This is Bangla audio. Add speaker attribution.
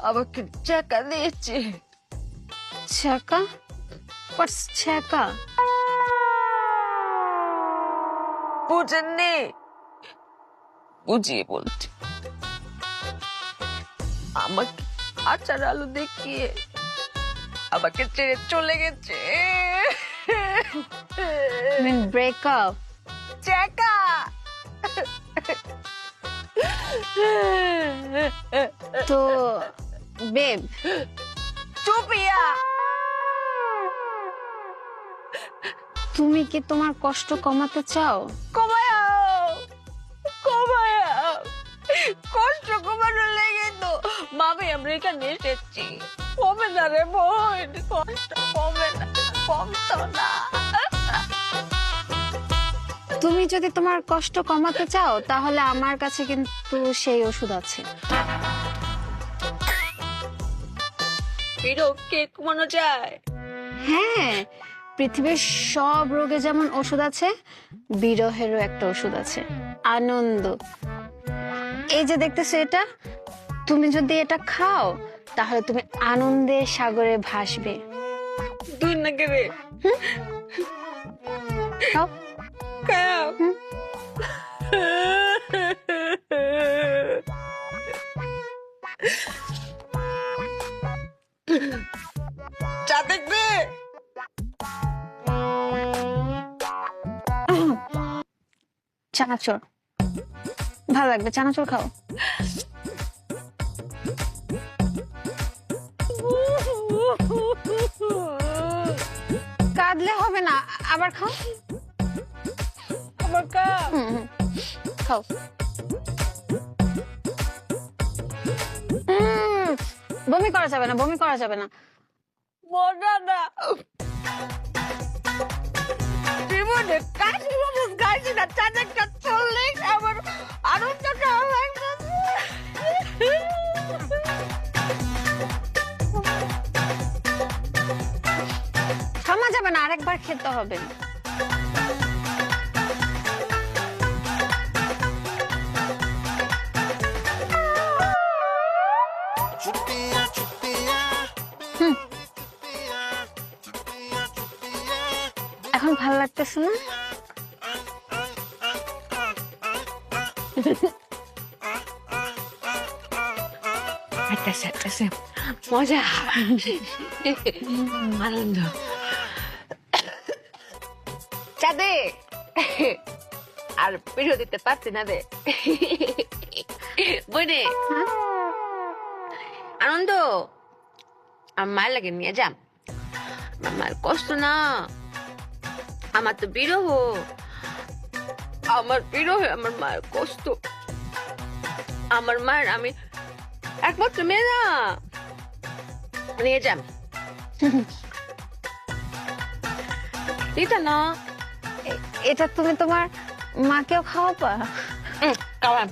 Speaker 1: আমাকে টাকা দিয়েছে।
Speaker 2: ছ্যাঁকা? হোয়াটস ছ্যাঁকা?
Speaker 1: বুঝেননি? বুঝিয়ে বলছি। আমাকে আচার আলু দেখিয়ে আমাকে ছেড়ে চলে গেছে।
Speaker 2: ব্রেকআপ?
Speaker 1: টাকা
Speaker 2: তো বেব,
Speaker 1: চুপিয়া,
Speaker 2: তুমি কি তোমার কষ্ট কমাতে চাও?
Speaker 1: কমায়াও কমায়াও, কষ্ট কমানোর লেগে তো মামি আমরা এখানে এসেছি। কমে না রে বোন, কষ্ট কমে না, কমতো না।
Speaker 2: তুমি যদি তোমার কষ্ট কমাতে চাও তাহলে আমার কাছে কিন্তু সেই ওষুধ আছে।
Speaker 1: বিরহ কে কমানো যায়?
Speaker 2: হ্যাঁ, পৃথিবীর সব রোগে যেমন ওষুধ আছে, বিরহেরও একটা ওষুধ আছে, আনন্দ। এই যে দেখতেছো এটা, তুমি যদি এটা খাও তাহলে তুমি আনন্দের সাগরে ভাসবে।
Speaker 1: দুই না রে
Speaker 2: খাও।
Speaker 1: খাও। চা দেখবে?
Speaker 2: চানাচুর ভালো লাগবে, চানাচুর খাও। কাঁদলে হবে না, আবার খাও।
Speaker 1: আমার খাও।
Speaker 2: খাও। বমি করা যাবে না, বমি করা যাবে না।
Speaker 1: মজা না, জীবনে কাশি মানুষ গাইছি না, চাচাটা চললে আমার আনন্দটা লাগছে।
Speaker 2: থামা যাবে না, আরেকবার খেতে হবে। এখন ভালো লাগতেছে না?
Speaker 1: মজা, আনন্দ। চাঁদে আর পিড়িও দিতে পারছি না রে বইনে। আনন্দ আমার মায়ের লাগে নিয়ে যাম। আমার মায়ের কষ্ট না, আমার তো বিরহ, আমার বিরহে আমার মায়ের কষ্ট। আমার মায়ের আমি একমাত্র মেয়ে না, নিয়ে যাম। এটা না,
Speaker 2: এটা তুমি তোমার মাকেও খাওয়াবা?
Speaker 1: খাওয়াম।